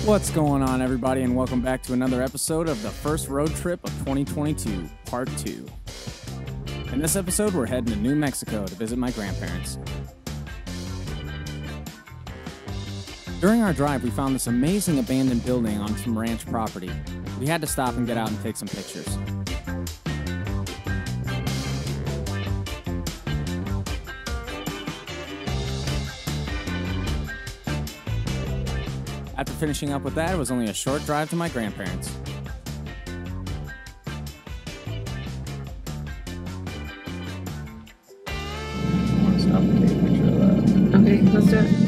What's going on, everybody, and welcome back to another episode of the first road trip of 2022, part 2. In this episode, we're heading to New Mexico to visit my grandparents. During our drive, we found this amazing abandoned building on some ranch property. We had to stop and get out and take some pictures. After finishing up with that, it was only a short drive to my grandparents. I want to stop and take a picture of that. Okay, let's do it.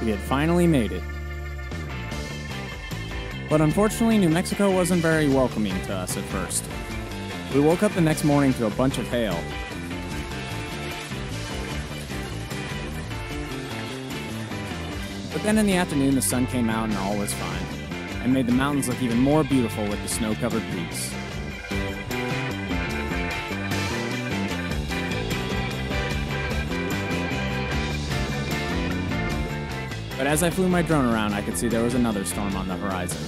We had finally made it. But unfortunately, New Mexico wasn't very welcoming to us at first. We woke up the next morning to a bunch of hail. But then in the afternoon, the sun came out and all was fine, and made the mountains look even more beautiful with the snow-covered peaks. But as I flew my drone around, I could see there was another storm on the horizon.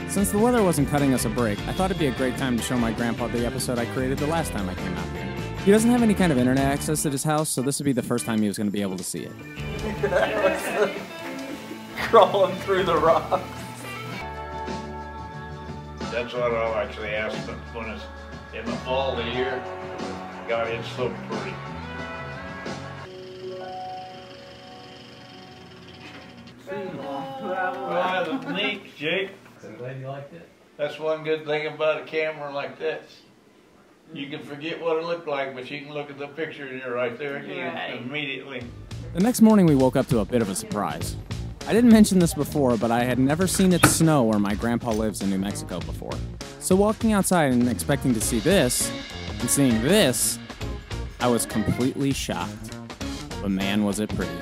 Since the weather wasn't cutting us a break, I thought it'd be a great time to show my grandpa the episode I created the last time I came out here. He doesn't have any kind of internet access at his house, so this would be the first time he was going to be able to see it. Crawling through the rocks. That's what I'll actually ask them when it's in the fall of the year. God, it's so pretty. Well, that's neat, Jake. I'm glad you liked it. That's one good thing about a camera like this. You can forget what it looked like, but you can look at the picture and you're right there again immediately. The next morning we woke up to a bit of a surprise. I didn't mention this before, but I had never seen it snow where my grandpa lives in New Mexico before. So walking outside and expecting to see this, and seeing this, I was completely shocked. But man, was it pretty.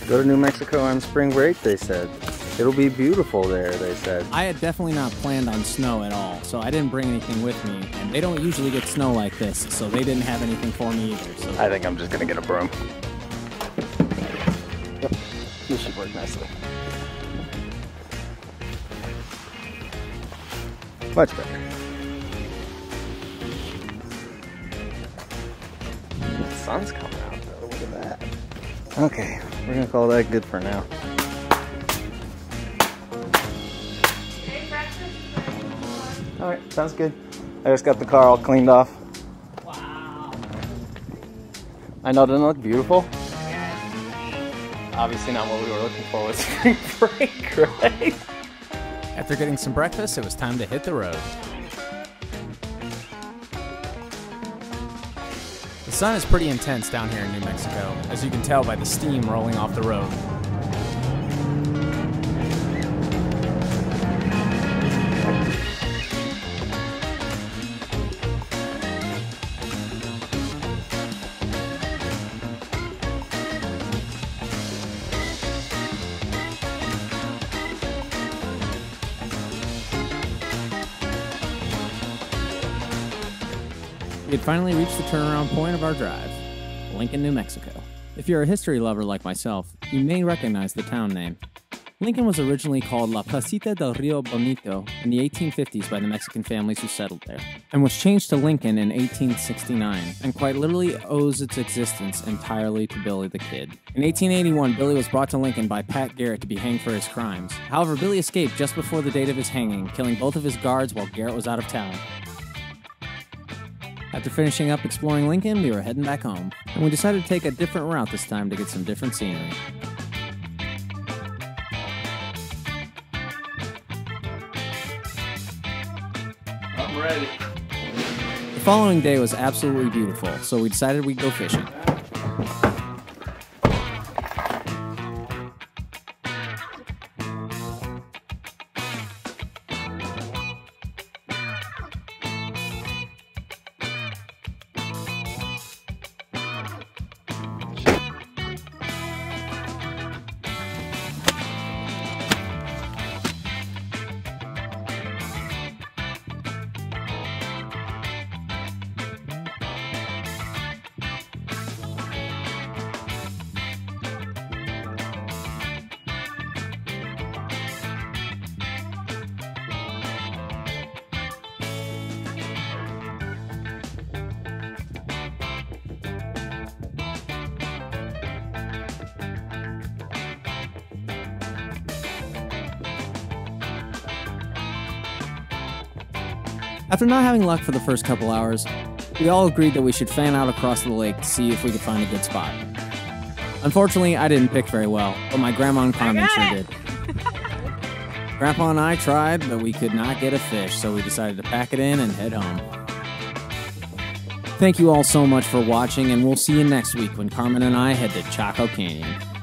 Go to New Mexico on spring break, they said. It'll be beautiful there, they said. I had definitely not planned on snow at all, so I didn't bring anything with me, and they don't usually get snow like this, so they didn't have anything for me either. So I think I'm just gonna get a broom. This should work nicely. Much better. The sun's coming out though, look at that. Okay, we're gonna call that good for now. Alright, sounds good. I just got the car all cleaned off. Wow. I know, doesn't it look beautiful? Obviously not what we were looking for with spring break, right? after getting some breakfast, it was time to hit the road. The sun is pretty intense down here in New Mexico, as you can tell by the steam rolling off the road. We had finally reached the turnaround point of our drive, Lincoln, New Mexico. If you're a history lover like myself, you may recognize the town name. Lincoln was originally called La Placita del Rio Bonito in the 1850s by the Mexican families who settled there, and was changed to Lincoln in 1869, and quite literally owes its existence entirely to Billy the Kid. In 1881, Billy was brought to Lincoln by Pat Garrett to be hanged for his crimes. However, Billy escaped just before the date of his hanging, killing both of his guards while Garrett was out of town. After finishing up exploring Lincoln, we were heading back home, and we decided to take a different route this time to get some different scenery. I'm ready. The following day was absolutely beautiful, so we decided we'd go fishing. After not having luck for the first couple hours, we all agreed that we should fan out across the lake to see if we could find a good spot. Unfortunately, I didn't pick very well, but my grandma and Carmen sure did. Grandpa and I tried, but we could not get a fish, so we decided to pack it in and head home. Thank you all so much for watching, and we'll see you next week when Carmen and I head to Chaco Canyon.